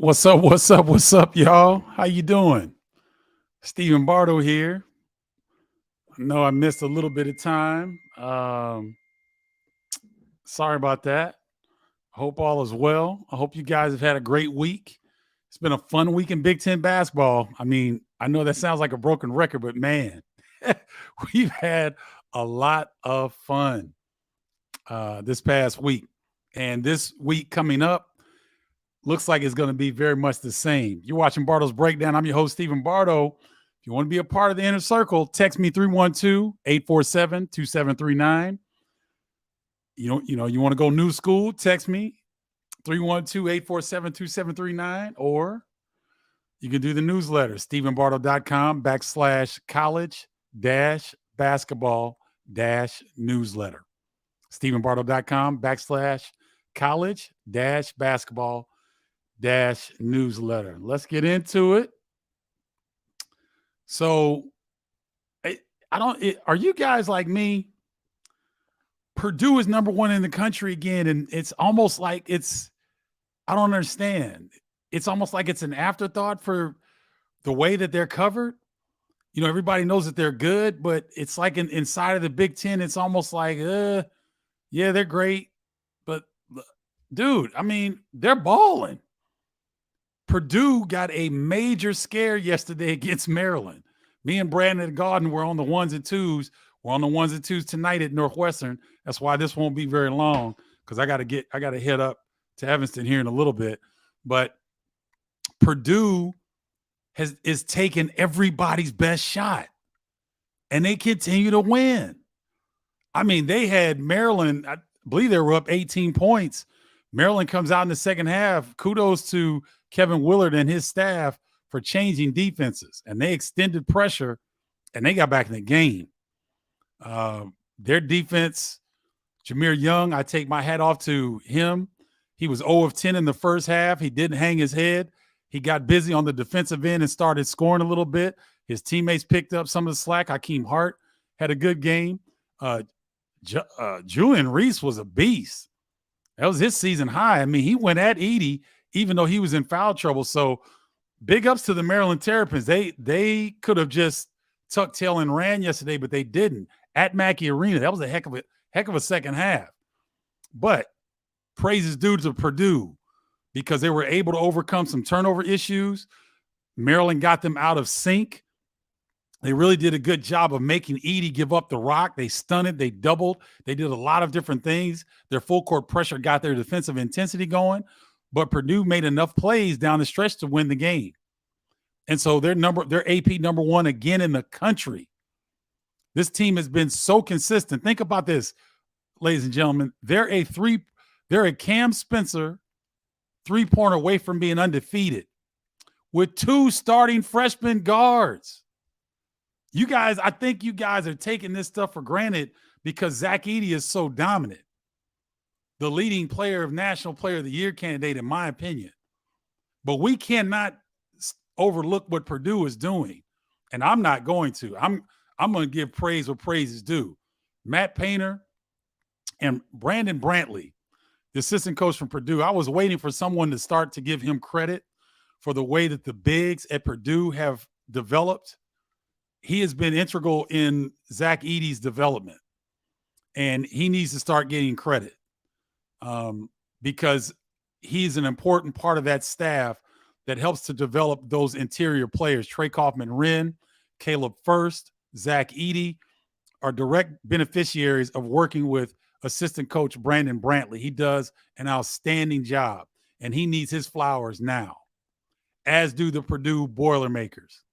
What's up? What's up? What's up, y'all? How you doing? Stephen Bardo here. I know I missed a little bit of time. Sorry about that. Hope all is well. I hope you guys have had a great week. It's been a fun week in Big Ten basketball. I mean, I know that sounds like a broken record, but man, we've had a lot of fun this past week. And this week coming up looks like it's going to be very much the same. You're watching Bardo's Breakdown. I'm your host, Stephen Bardo. If you want to be a part of the inner circle, text me 312-847-2739. You want to go new school, text me 312-847-2739, or you can do the newsletter, stephenbardo.com/college-basketball-newsletter. stephenbardo.com/college-basketball-newsletter. Let's get into it. So are you guys like me? Purdue is number one in the country again, and it's almost like I don't understand. It's almost like it's an afterthought for the way that they're covered. You know, everybody knows that they're good, but it's like inside of the Big Ten, it's almost like, yeah, they're great. But, dude, I mean, they're balling. Purdue got a major scare yesterday against Maryland. Me and Brandon and Garden were on the ones and twos. We're on the ones and twos tonight at Northwestern. That's why this won't be very long, because I got to head up to Evanston here in a little bit. But Purdue is taking everybody's best shot, and they continue to win. I mean, they had Maryland, I believe they were up 18 points. Maryland comes out in the second half. Kudos to Kevin Willard and his staff for changing defenses, and they extended pressure, and they got back in the game. Their defense, Jameer Young, I take my hat off to him. He was 0 of 10 in the first half. He didn't hang his head. He got busy on the defensive end and started scoring a little bit. His teammates picked up some of the slack. Hakeem Hart had a good game. Julian Reese was a beast. That was his season high. I mean, he went at Edey, even though he was in foul trouble. So big ups to the Maryland Terrapins. They could have just tucked tail and ran yesterday, but they didn't. At Mackey Arena, that was a heck of a second half. But praises due to Purdue, because they were able to overcome some turnover issues. Maryland got them out of sync. They really did a good job of making Edey give up the rock. They stunted, they doubled, they did a lot of different things. Their full court pressure got their defensive intensity going, but Purdue made enough plays down the stretch to win the game. And so they're AP number one again in the country. This team has been so consistent. Think about this, ladies and gentlemen. They're a Cam Spencer three-pointer away from being undefeated with two starting freshman guards. You guys, I think you guys are taking this stuff for granted because Zach Edey is so dominant. The leading player of National Player of the Year candidate, in my opinion. But we cannot overlook what Purdue is doing. And I'm not going to. I'm going to give praise where praise is due. Matt Painter and Brandon Brantley, the assistant coach from Purdue, I was waiting for someone to start to give him credit for the way that the bigs at Purdue have developed. He has been integral in Zach Edey's development, and he needs to start getting credit because he's an important part of that staff that helps to develop those interior players. Trey Kaufman-Wren, Caleb First, Zach Edey are direct beneficiaries of working with assistant coach Brandon Brantley. He does an outstanding job, and he needs his flowers now, as do the Purdue Boilermakers.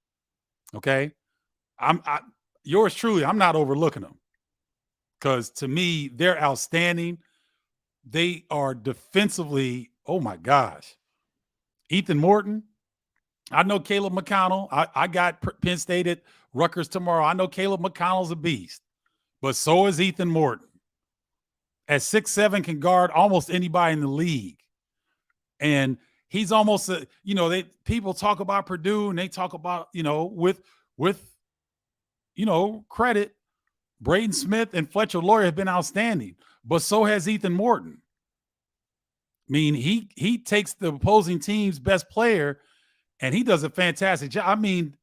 Okay? Yours truly, I'm not overlooking them because to me, they're outstanding. They are defensively, oh my gosh. Ethan Morton, I know Caleb McConnell. I got Penn State at Rutgers tomorrow. I know Caleb McConnell's a beast, but so is Ethan Morton. At 6'7", can guard almost anybody in the league. And he's almost people talk about Purdue and they talk about, with credit, Braden Smith and Fletcher Loyer have been outstanding, but so has Ethan Morton. mean, he takes the opposing team's best player and he does a fantastic job. I mean,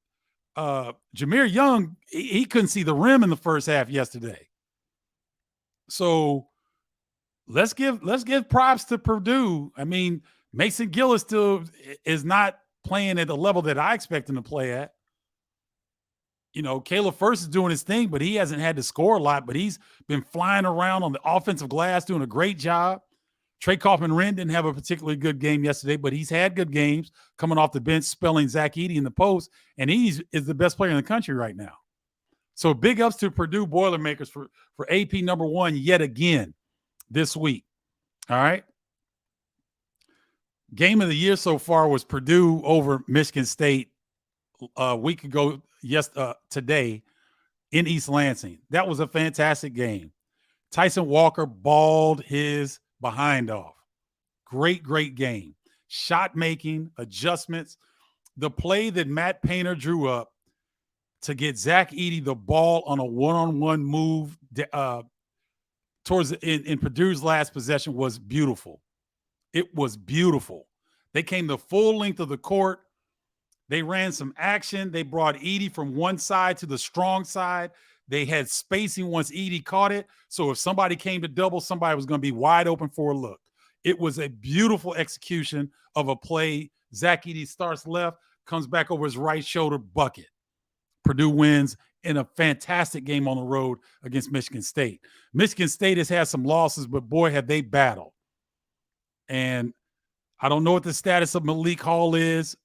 Jameer Young, he couldn't see the rim in the first half yesterday. So let's give props to Purdue. I mean, Mason Gillis still is not playing at the level that I expect him to play at. You know, Caleb First is doing his thing, but he hasn't had to score a lot, but he's been flying around on the offensive glass, doing a great job. Trey Kaufman-Wren didn't have a particularly good game yesterday, but he's had good games coming off the bench, spelling Zach Edey in the post, and he is the best player in the country right now. So big ups to Purdue Boilermakers for AP number one yet again this week. All right. Game of the year so far was Purdue over Michigan State a week ago, today in East Lansing. That was a fantastic game. Tyson Walker balled his behind off. Great game. Shot making, adjustments. The play that Matt Painter drew up to get Zach Edey the ball on a one-on-one move towards in Purdue's last possession was beautiful. It was beautiful. They came the full length of the court. They ran some action. They brought Edey from one side to the strong side. They had spacing once Edey caught it. So if somebody came to double, somebody was going to be wide open for a look. It was a beautiful execution of a play. Zach Edey starts left, comes back over his right shoulder, bucket. Purdue wins in a fantastic game on the road against Michigan State. Michigan State has had some losses, but boy, have they battled. And I don't know what the status of Malik Hall is,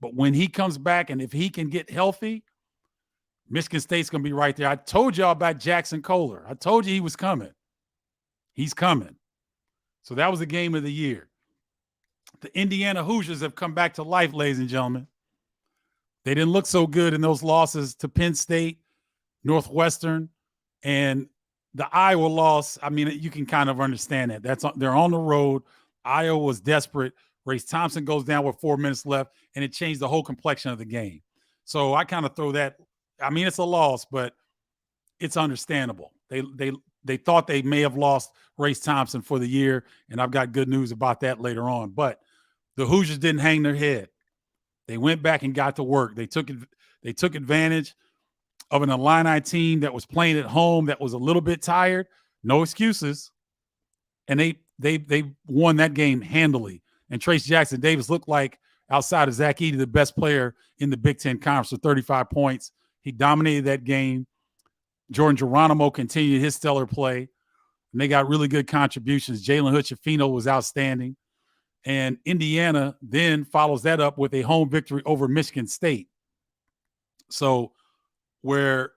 but when he comes back and if he can get healthy, Michigan State's going to be right there. I told y'all about Jackson Kohler. I told you he was coming. He's coming. So that was the game of the year. The Indiana Hoosiers have come back to life, ladies and gentlemen. They didn't look so good in those losses to Penn State, Northwestern, and the Iowa loss. I mean, you can kind of understand that. They're on the road. Iowa was desperate. Race Thompson goes down with 4 minutes left, and it changed the whole complexion of the game. So I kind of throw that. I mean, it's a loss, but it's understandable. They thought they may have lost Race Thompson for the year, and I've got good news about that later on. But the Hoosiers didn't hang their head. They went back and got to work. They took advantage of an Illini team that was playing at home that was a little bit tired. No excuses. And they won that game handily. And Trace Jackson Davis looked like, outside of Zach Edey, the best player in the Big Ten Conference with 35 points. He dominated that game. Jordan Geronimo continued his stellar play. And they got really good contributions. Jalen Hood-Schifino was outstanding. And Indiana then follows that up with a home victory over Michigan State. So where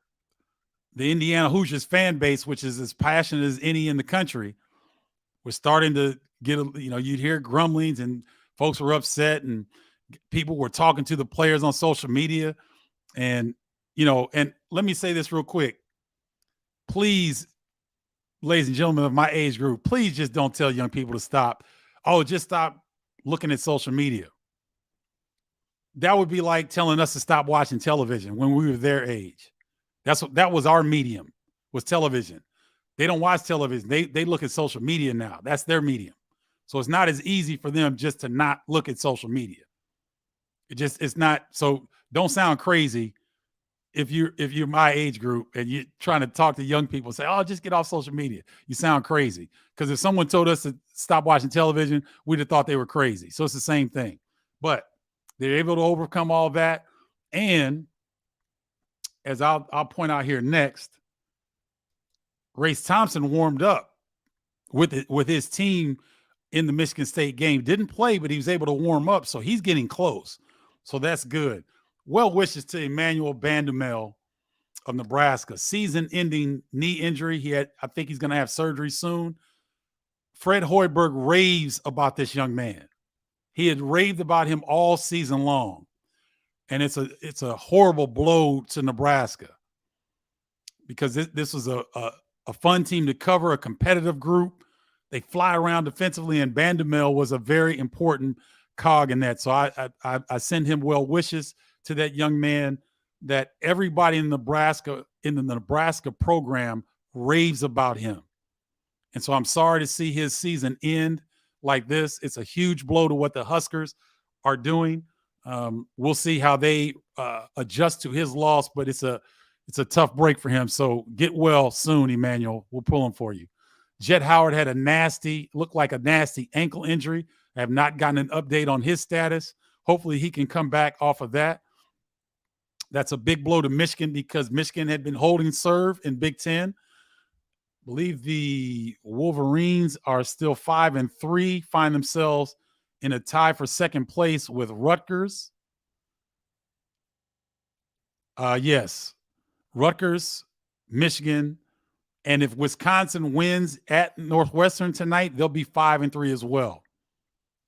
the Indiana Hoosiers fan base, which is as passionate as any in the country, was starting to get, you'd hear grumblings and folks were upset and people were talking to the players on social media. And, and let me say this real quick. Please, ladies and gentlemen of my age group, please just don't tell young people to stop. Oh, just stop looking at social media. That would be like telling us to stop watching television when we were their age. That was our medium, was television. They don't watch television. They look at social media now. That's their medium. So it's not as easy for them just to not look at social media. It's not. So don't sound crazy if you're my age group and you're trying to talk to young people and say, oh, just get off social media. You sound crazy. Because if someone told us to stop watching television, we'd have thought they were crazy. So it's the same thing. But they're able to overcome all that. And as I'll point out here next, Race Thompson warmed up with his team in the Michigan State game. Didn't play, but he was able to warm up. So he's getting close. So that's good. Well wishes to Emmanuel Bandumel of Nebraska. Season-ending knee injury. I think he's going to have surgery soon. Fred Hoiberg raves about this young man. He had raved about him all season long. And it's a horrible blow to Nebraska because this was a fun team to cover, a competitive group. They fly around defensively, and Bandumel was a very important cog in that. So I send him well wishes to that young man that everybody in the Nebraska program raves about him. And so I'm sorry to see his season end like this. It's a huge blow to what the Huskers are doing. We'll see how they adjust to his loss, but it's a tough break for him. So get well soon, Emmanuel. We'll pull him for you. Jet Howard had looked like a nasty ankle injury. I have not gotten an update on his status. Hopefully he can come back off of that. That's a big blow to Michigan because Michigan had been holding serve in Big Ten. I believe the Wolverines are still 5-3, find themselves in a tie for second place with Rutgers. Yes, Rutgers, Michigan, and if Wisconsin wins at Northwestern tonight, they'll be 5-3 as well.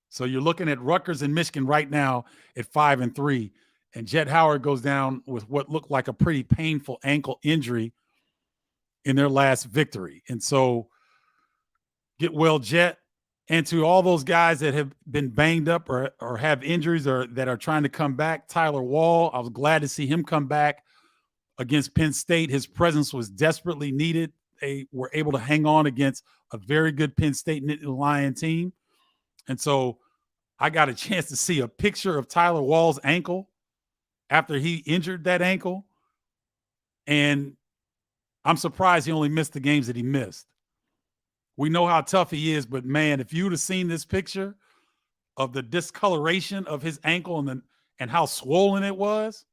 So you're looking at Rutgers and Michigan right now at 5-3, and Jet Howard goes down with what looked like a pretty painful ankle injury in their last victory. And so get well, Jet. And to all those guys that have been banged up or have injuries or that are trying to come back, Tyler Wall, I was glad to see him come back against Penn State. His presence was desperately needed. They were able to hang on against a very good Penn State Nittany Lion team. And so I got a chance to see a picture of Tyler Wall's ankle after he injured that ankle. And I'm surprised he only missed the games that he missed. We know how tough he is, but man, if you would have seen this picture of the discoloration of his ankle and how swollen it was,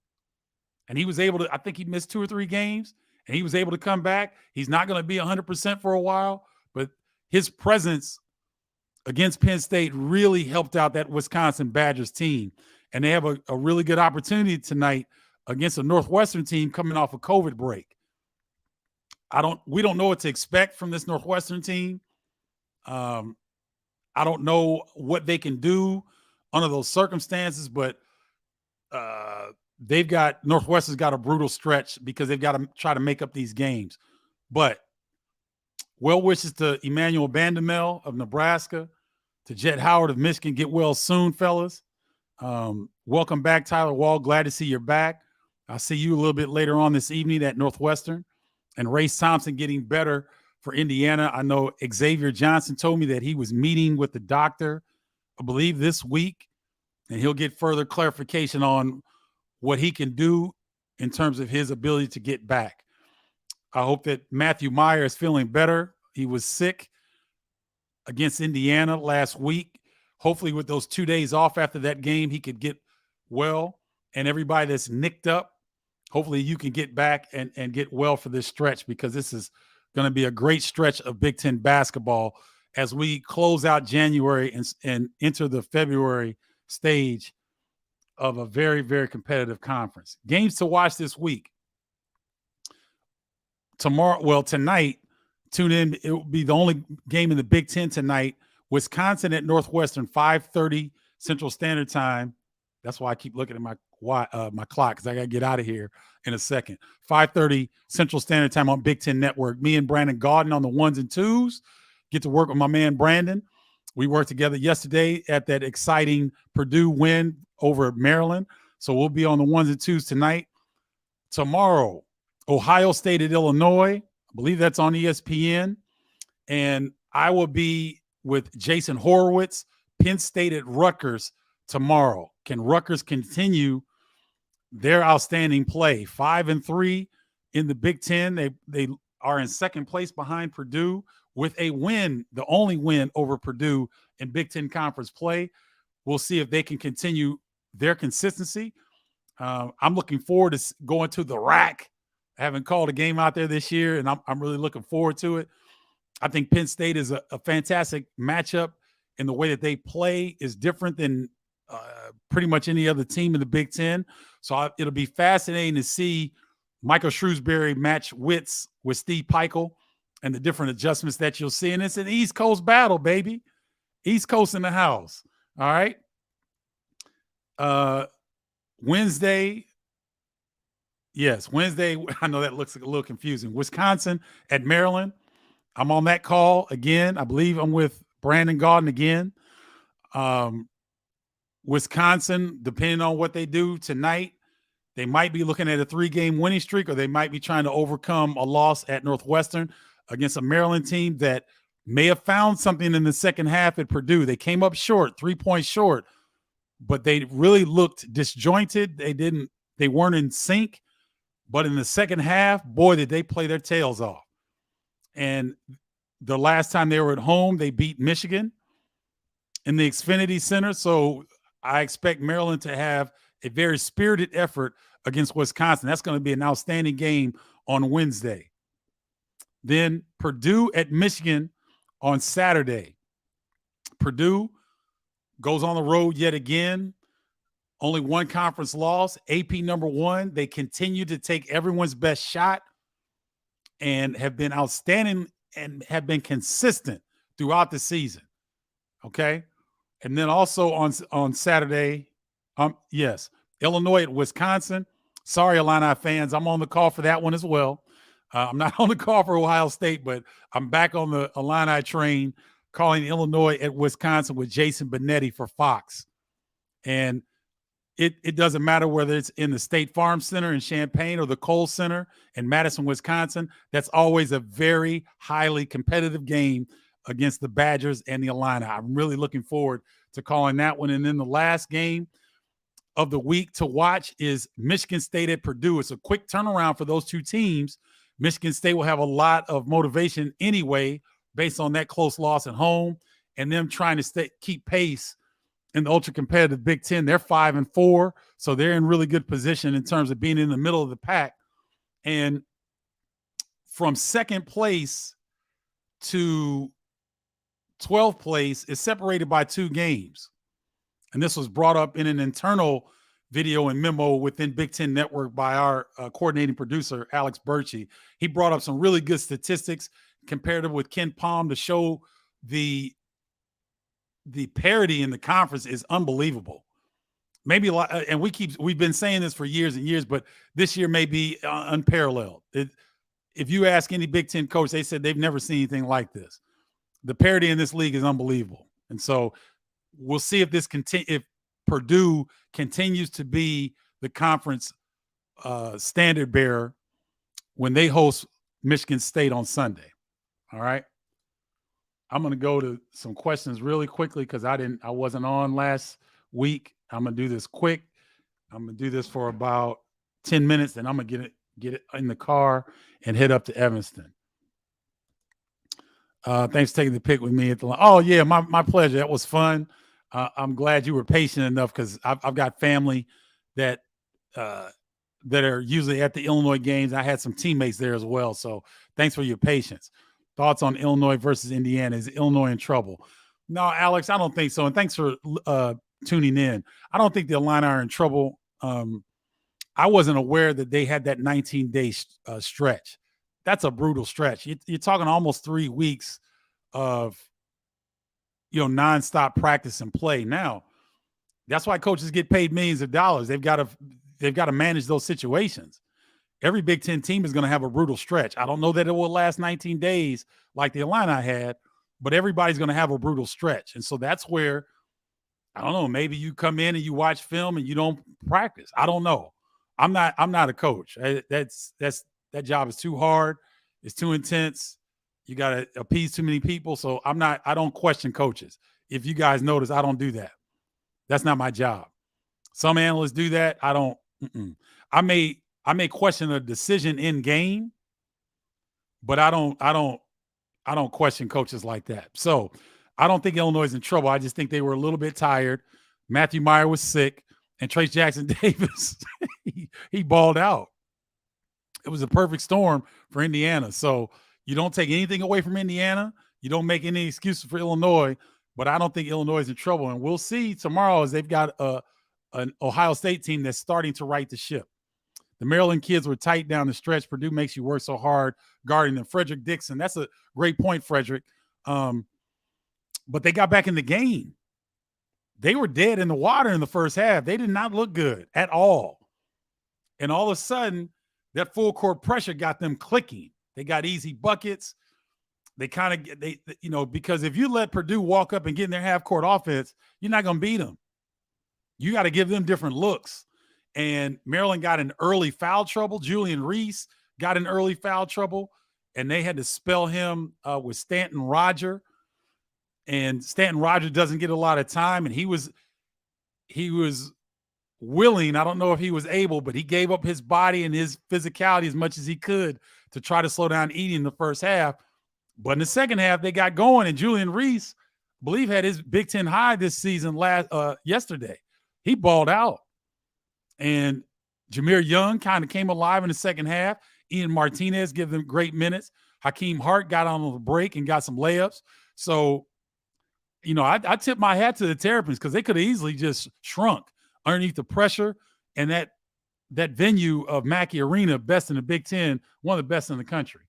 and he was able to, I think he missed 2 or 3 games, and he was able to come back. He's not going to be 100% for a while, but his presence against Penn State really helped out that Wisconsin Badgers team. And they have a really good opportunity tonight against a Northwestern team coming off a COVID break. We don't know what to expect from this Northwestern team. I don't know what they can do under those circumstances, but Northwestern's got a brutal stretch because they've got to try to make up these games. But well wishes to Emmanuel Bandamel of Nebraska, to Jet Howard of Michigan. Get well soon, fellas. Welcome back, Tyler Wall. Glad to see you're back. I'll see you a little bit later on this evening at Northwestern. And Race Thompson getting better for Indiana. I know Xavier Johnson told me that he was meeting with the doctor, I believe, this week, and he'll get further clarification on what he can do in terms of his ability to get back. I hope that Matthew Meyer is feeling better. He was sick against Indiana last week. Hopefully with those 2 days off after that game, he could get well. And everybody that's nicked up, hopefully you can get back and get well for this stretch, because this is going to be a great stretch of Big Ten basketball as we close out January and enter the February stage of a very, very competitive conference. Games to watch this week. Tonight, tune in. It will be the only game in the Big Ten tonight. Wisconsin at Northwestern, 5:30 Central Standard Time. That's why I keep looking at my clock, because I got to get out of here in a second. 5:30 Central Standard Time on Big Ten Network. Me and Brandon Gaudin on the 1s and 2s. Get to work with my man Brandon. We worked together yesterday at that exciting Purdue win over Maryland. So we'll be on the 1s and 2s tonight. Tomorrow, Ohio State at Illinois. I believe that's on ESPN. And I will be with Jason Horowitz, Penn State at Rutgers tomorrow. Can Rutgers continue their outstanding play? 5-3 in the Big Ten. They are in second place behind Purdue with a win, the only win over Purdue in Big Ten Conference play. We'll see if they can continue their consistency. I'm looking forward to going to the rack. I haven't called a game out there this year, and I'm really looking forward to it. I think Penn State is a fantastic matchup, and the way that they play is different than pretty much any other team in the Big Ten. So it'll be fascinating to see Michael Shrewsbury match wits with Steve Peichel and the different adjustments that you'll see. And it's an East Coast battle, baby. East Coast in the house. All right. Wednesday. Yes, Wednesday. I know that looks a little confusing. Wisconsin at Maryland. I'm on that call again. I believe I'm with Brandon Gaudin again. Wisconsin, depending on what they do tonight, they might be looking at a 3-game winning streak, or they might be trying to overcome a loss at Northwestern against a Maryland team that may have found something in the second half at Purdue. They came up short, 3 points short, but they really looked disjointed. They weren't in sync. But in the second half, boy, did they play their tails off. And the last time they were at home, they beat Michigan in the Xfinity Center. So I expect Maryland to have a very spirited effort against Wisconsin. That's going to be an outstanding game on Wednesday. Then Purdue at Michigan on Saturday. Purdue goes on the road yet again. Only one conference loss, AP number 1. They continue to take everyone's best shot and have been outstanding and have been consistent throughout the season. Okay. And then also on Saturday, yes, Illinois at Wisconsin. Sorry, Illini fans, I'm on the call for that one as well. I'm not on the call for Ohio State, but I'm back on the Illini train calling Illinois at Wisconsin with Jason Benetti for Fox. And it doesn't matter whether it's in the State Farm Center in Champaign or the Kohl Center in Madison, Wisconsin. That's always a very highly competitive game against the Badgers and the Illini. I'm really looking forward to calling that one. And then the last game of the week to watch is Michigan State at Purdue. It's a quick turnaround for those two teams. Michigan State will have a lot of motivation anyway based on that close loss at home and them trying to keep pace in the ultra competitive Big Ten. They're 5-4, so they're in really good position in terms of being in the middle of the pack. And from second place to 12th place is separated by 2 games. And this was brought up in an internal video and memo within Big Ten Network by our coordinating producer, Alex Birchie. He brought up some really good statistics comparative with Ken Palm to show the parity in the conference is unbelievable. Maybe a lot, and we've been saying this for years and years, but this year may be unparalleled. If you ask any Big Ten coach, they said they've never seen anything like this. The parity in this league is unbelievable. And so we'll see if if Purdue continues to be the conference standard bearer when they host Michigan State on Sunday. All right. I'm going to go to some questions really quickly because I wasn't on last week. I'm going to do this quick. I'm going to do this for about 10 minutes, and I'm going to get it in the car and head up to Evanston. Thanks for taking the pick with me at the line. Oh, yeah, my pleasure. That was fun. I'm glad you were patient enough because I've got family that are usually at the Illinois games. I had some teammates there as well. So thanks for your patience. Thoughts on Illinois versus Indiana? Is Illinois in trouble? No, Alex, I don't think so. And thanks for tuning in. I don't think the Illini are in trouble. I wasn't aware that they had that 19-day stretch. That's a brutal stretch. You're talking almost 3 weeks of nonstop practice and play. Now, that's why coaches get paid millions of dollars. They've got to manage those situations. Every Big Ten team is going to have a brutal stretch. I don't know that it will last 19 days like the Illini had, but everybody's going to have a brutal stretch. And so that's where, I don't know, maybe you come in and you watch film and you don't practice. I don't know. I'm not a coach. That job is too hard. It's too intense. You got to appease too many people. So I don't question coaches. If you guys notice, I don't do that. That's not my job. Some analysts do that. I don't. I may question a decision in game, but I don't question coaches like that. So I don't think Illinois is in trouble. I just think they were a little bit tired. Matthew Meyer was sick, and Trace Jackson Davis, he balled out. It was a perfect storm for Indiana. So you don't take anything away from Indiana. You don't make any excuses for Illinois, but I don't think Illinois is in trouble. And we'll see tomorrow as they've got an Ohio State team that's starting to right the ship. The Maryland kids were tight down the stretch. Purdue makes you work so hard guarding them. Frederick Dixon, that's a great point, Frederick. But they got back in the game. They were dead in the water in the first half. They did not look good at all. And all of a sudden, that full court pressure got them clicking. They got easy buckets. They because if you let Purdue walk up and get in their half court offense, you're not going to beat them. You got to give them different looks. And Maryland got in early foul trouble. Julian Reese got in early foul trouble. and they had to spell him with Stanton Roger, and Stanton Roger doesn't get a lot of time, and he was willing. I don't know if he was able, but he gave up his body and his physicality as much as he could to try to slow down Edie in the first half. But in the second half, they got going, and Julian Reese, I believe, had his Big Ten high this season yesterday. He balled out. And Jameer Young kind of came alive in the second half. Ian Martinez gave them great minutes. Hakeem Hart got on the break and got some layups. So, I tip my hat to the Terrapins because they could have easily just shrunk underneath the pressure. And that venue of Mackey Arena, best in the Big Ten, one of the best in the country.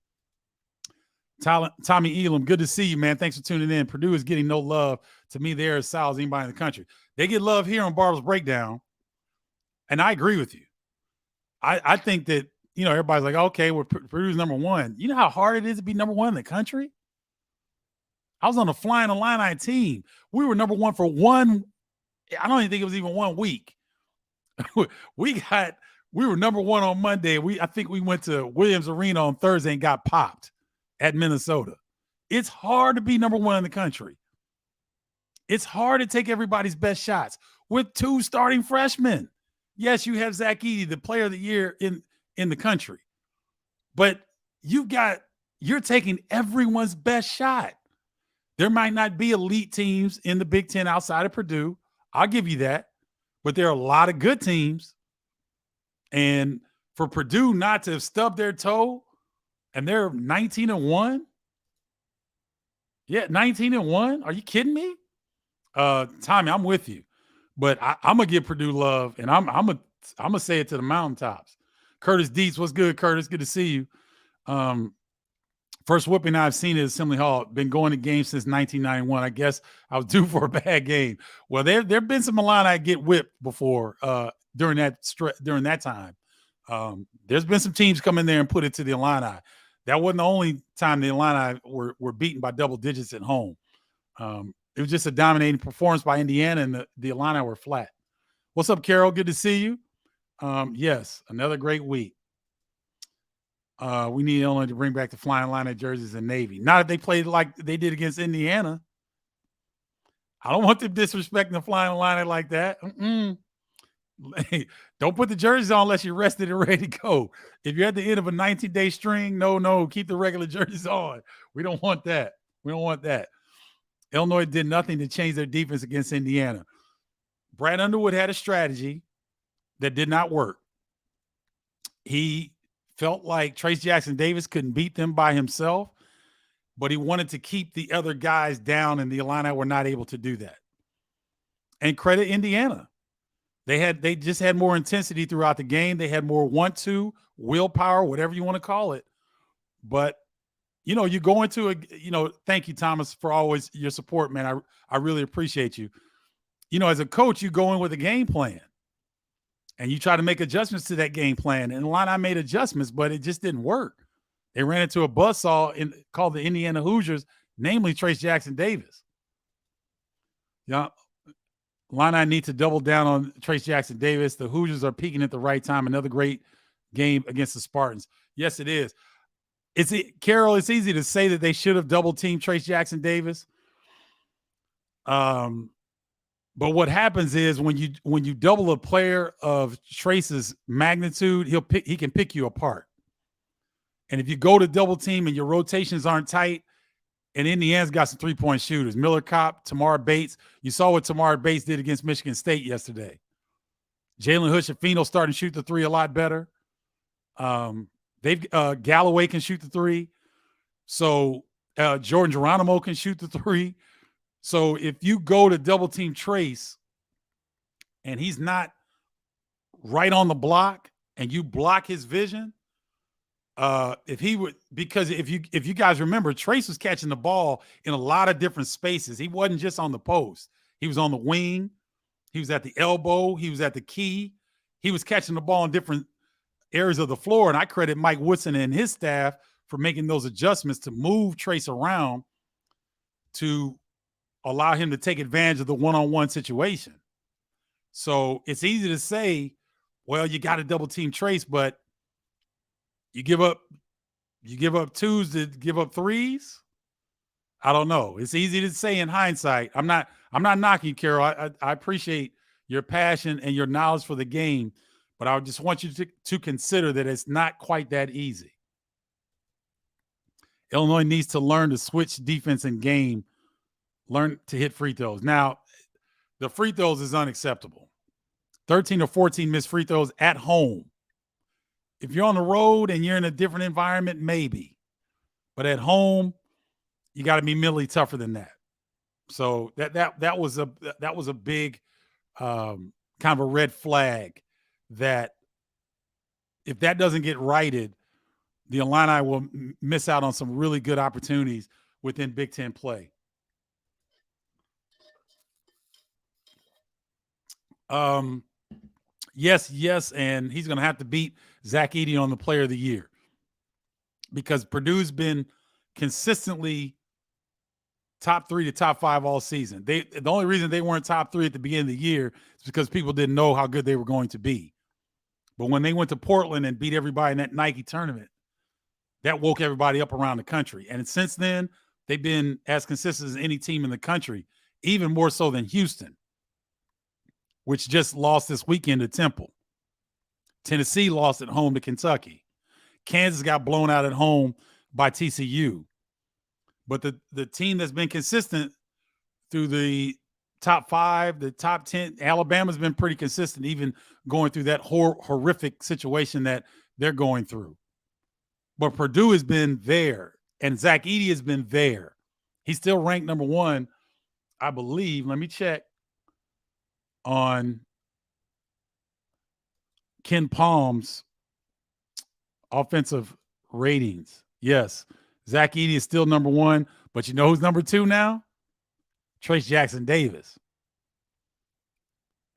Tommy Elam, good to see you, man. Thanks for tuning in. Purdue is getting no love. To me, they're as solid as anybody in the country. They get love here on Bardo's Breakdown, and I agree with you. I think that, everybody's like, okay, well, Purdue's number one. You know how hard it is to be number one in the country? I was on the Flying Illini team. We were number one for I don't even think it was even 1 week. We were number one on Monday. I think we went to Williams Arena on Thursday and got popped at Minnesota. It's hard to be number one in the country. It's hard to take everybody's best shots with 2 starting freshmen. Yes, you have Zach Edey, the player of the year in the country. But you're taking everyone's best shot. There might not be elite teams in the Big Ten outside of Purdue. I'll give you that. But there are a lot of good teams. And for Purdue not to have stubbed their toe, and they're 19-1. Yeah, 19-1. Are you kidding me? Tommy, I'm with you. But I'm going to give Purdue love, and I'm gonna say it to the mountaintops. Curtis Dietz, what's good, Curtis? Good to see you. First whooping I've seen at Assembly Hall. Been going to games since 1991. I guess I was due for a bad game. Well, there have been some Illini get whipped before during that time. There's been some teams come in there and put it to the Illini. That wasn't the only time the Illini were beaten by double digits at home. It was just a dominating performance by Indiana, and the Illini were flat. What's up, Carol? Good to see you. Yes, another great week. We need Illinois to bring back the Flying Illini jerseys and Navy. Not if they played like they did against Indiana. I don't want them disrespecting the Flying Illini like that. Hey, don't put the jerseys on unless you're rested and ready to go. If you're at the end of a 19-day string, no, keep the regular jerseys on. We don't want that. Illinois did nothing to change their defense against Indiana. Brad Underwood had a strategy that did not work. He felt like Trace Jackson Davis couldn't beat them by himself, but he wanted to keep the other guys down, and the Illini were not able to do that. And credit Indiana. They just had more intensity throughout the game. They had more want-to, willpower, whatever you want to call it. But, you go into thank you, Thomas, for always your support, man. I really appreciate you. As a coach, you go in with a game plan, and you try to make adjustments to that game plan. And Illini made adjustments, but it just didn't work. They ran into a buzzsaw called the Indiana Hoosiers, namely Trace Jackson Davis. Illini need to double down on Trace Jackson Davis. The Hoosiers are peaking at the right time. Another great game against the Spartans. Yes, it is. Carol, it's easy to say that they should have double-teamed Trace Jackson Davis. But what happens is when you double a player of Trace's magnitude, he can pick you apart. And if you go to double team and your rotations aren't tight, and Indiana's got some three-point shooters, Miller Kopp, Tamar Bates. You saw what Tamar Bates did against Michigan State yesterday. Jalen Hood-Schifino starting to shoot the three a lot better. Galloway can shoot the three. So Jordan Geronimo can shoot the three. So if you go to double team Trace and he's not right on the block and you block his vision, if you guys remember, Trace was catching the ball in a lot of different spaces. He wasn't just on the post. He was on the wing. He was at the elbow. He was at the key. He was catching the ball in different areas of the floor. And I credit Mike Woodson and his staff for making those adjustments to move Trace around to allow him to take advantage of the one-on-one situation. So it's easy to say, well, you got to double team Trace, but you give up You give up twos to give up threes. I don't know. It's easy to say in hindsight. I'm not knocking you, Carol. I appreciate your passion and your knowledge for the game, but I just want you to consider that it's not quite that easy. Illinois needs to learn to switch defense and game, learn to hit free throws. Now, the free throws is unacceptable. 13 or 14 missed free throws at home. If you're on the road and you're in a different environment, maybe. But at home, you got to be mentally tougher than that. So that was a big kind of a red flag that if that doesn't get righted, the Illini will miss out on some really good opportunities within Big Ten play. Yes, and he's going to have to beat Zach Edey on the Player of the Year because Purdue's been consistently top 3 to top 5 all season. The only reason they weren't top 3 at the beginning of the year is because people didn't know how good they were going to be. But when they went to Portland and beat everybody in that Nike tournament, that woke everybody up around the country. And since then, they've been as consistent as any team in the country, even more so than Houston, which just lost this weekend to Temple. Tennessee lost at home to Kentucky. Kansas got blown out at home by TCU. But the team that's been consistent through the top 5, the top 10, Alabama's been pretty consistent, even going through that horrific situation that they're going through. But Purdue has been there, and Zach Edey has been there. He's still ranked number 1, I believe. Let me check on Ken Palm's offensive ratings. Yes, Zach Edey is still number 1, but you know who's number 2 now? Trace Jackson Davis.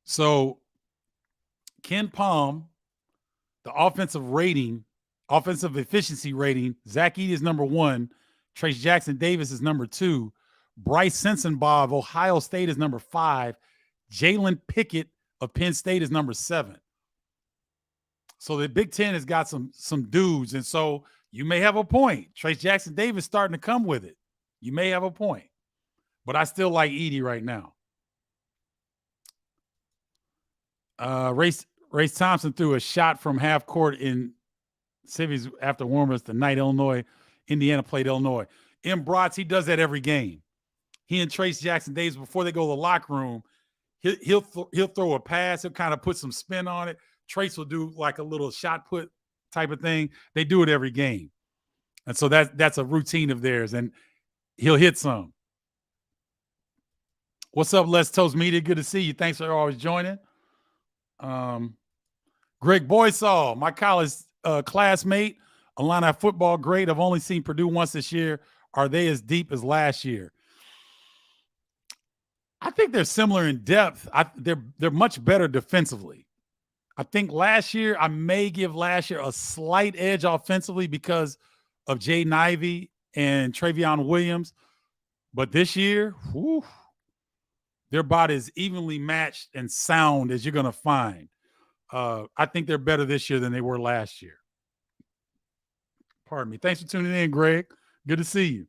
So Ken Palm, the offensive efficiency rating, Zach Edey is number 1. Trace Jackson Davis is number 2. Bryce Sensabaugh of Ohio State is number 5. Jalen Pickett of Penn State is number 7. So the Big Ten has got some dudes, and so you may have a point. Trace Jackson Davis starting to come with it. You may have a point. But I still like Edey right now. Race Thompson threw a shot from half court in Civies after warm-ups the night Indiana played Illinois. M. Bratz, he does that every game. He and Trace Jackson Davis, before they go to the locker room, he'll throw a pass. He'll kind of put some spin on it. Trace will do like a little shot put type of thing. They do it every game. And so that's a routine of theirs, and he'll hit some. What's up, Let's Toast Media? Good to see you. Thanks for always joining. Greg Boysall, my college classmate, Illini football great. I've only seen Purdue once this year. Are they as deep as last year? I think they're similar in depth. They're much better defensively. I think last year, I may give last year a slight edge offensively because of Jaden Ivey and Travion Williams. But this year, they're about as evenly matched and sound as you're going to find. I think they're better this year than they were last year. Pardon me. Thanks for tuning in, Greg. Good to see you.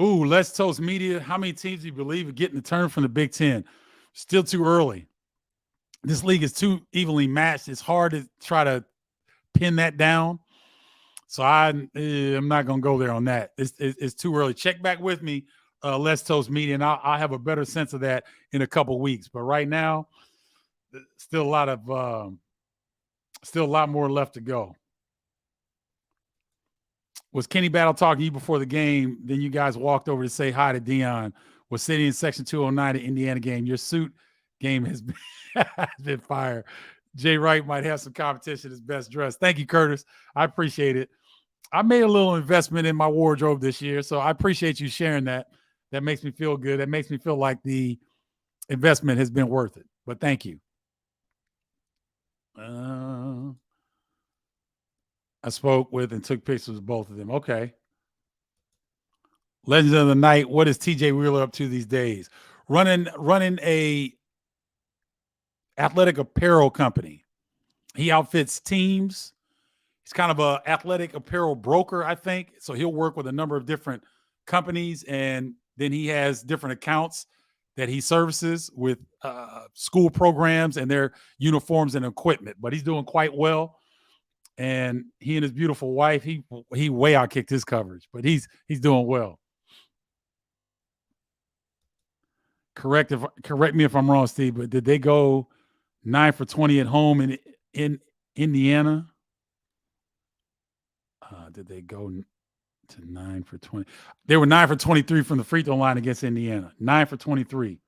Ooh, Let's Toast Media. How many teams do you believe are getting the turn from the Big Ten? Still too early. This league is too evenly matched. It's hard to try to pin that down. So I'm not going to go there on that. It's too early. Check back with me, Let's Toast Media, and I'll have a better sense of that in a couple of weeks. But right now, still a lot more left to go. Was Kenny Battle talking to you before the game? Then you guys walked over to say hi to Dion. Was sitting in section 209 at Indiana game. Your suit game has been fire. Jay Wright might have some competition as best dressed. Thank you, Curtis. I appreciate it. I made a little investment in my wardrobe this year, so I appreciate you sharing that. That makes me feel good. That makes me feel like the investment has been worth it. But thank you. I spoke with and took pictures of both of them. Okay. Legends of the Night. What is TJ Wheeler up to these days? Running a athletic apparel company. He outfits teams. he's kind of a athletic apparel broker, I think. So he'll work with a number of different companies, and then he has different accounts that he services with school programs and their uniforms and equipment. But he's doing quite well, and he and his beautiful wife, he way outkicked his coverage, but he's doing well. Correct me if I'm wrong, Steve, but did they go 9 for 20 at home in Indiana? Did they go to 9 for 20? They were 9 for 23 from the free throw line against Indiana. 9 for 23.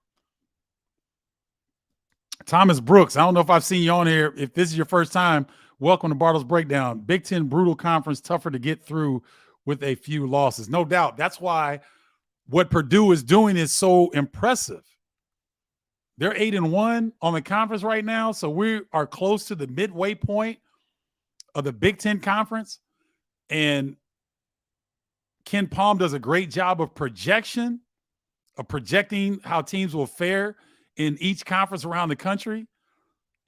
Thomas Brooks, I don't know if I've seen you on here. If this is your first time, welcome to Bardo's Breakdown. Big Ten brutal conference, tougher to get through with a few losses. No doubt. That's why what Purdue is doing is so impressive. They're 8-1 on the conference right now, so we are close to the midway point of the Big Ten conference. And Ken Palm does a great job of projecting how teams will fare in each conference around the country.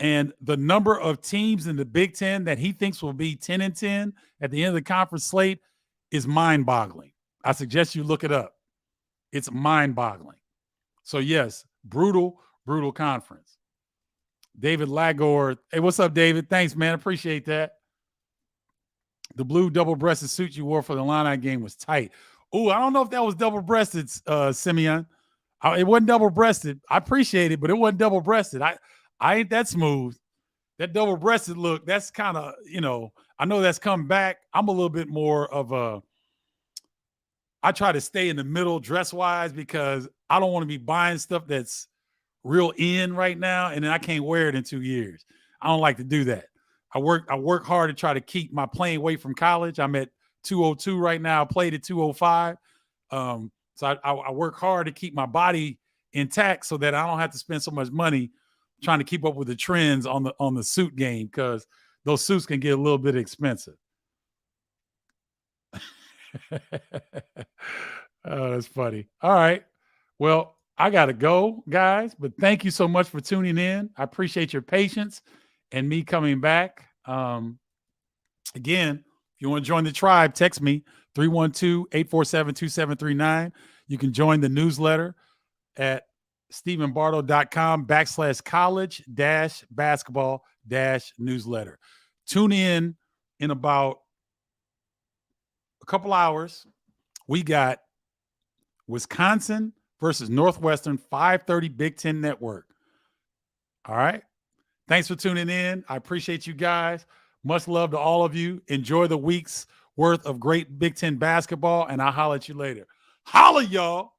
And the number of teams in the Big Ten that he thinks will be 10-10 at the end of the conference slate is mind-boggling. I suggest you look it up. It's mind-boggling. So, yes, brutal conference. David Lagor. Hey, what's up, David? Thanks, man. Appreciate that. The blue double-breasted suit you wore for the Illini game was tight. Oh, I don't know if that was double-breasted, Simeon. It wasn't double-breasted. I appreciate it, but it wasn't double-breasted. I ain't that smooth. That double-breasted look, that's kind of, I know that's come back. I'm a little bit more of I try to stay in the middle dress-wise because I don't want to be buying stuff that's real in right now, and then I can't wear it in 2 years. I don't like to do that. I work hard to try to keep my playing weight from college. I'm at 202 right now. I played at 205. So I work hard to keep my body intact so that I don't have to spend so much money trying to keep up with the trends on the suit game, because those suits can get a little bit expensive. Oh, that's funny. All right. Well, I got to go, guys, but thank you so much for tuning in. I appreciate your patience and me coming back. Again, if you want to join the tribe, text me 312-847-2739. You can join the newsletter at stephenbardo.com/college-basketball-newsletter. Tune in about a couple hours. We got Wisconsin versus Northwestern, 5:30 Big Ten Network. All right. Thanks for tuning in. I appreciate you guys. Much love to all of you. Enjoy the week's worth of great Big Ten basketball, and I'll holler at you later. Holla, y'all.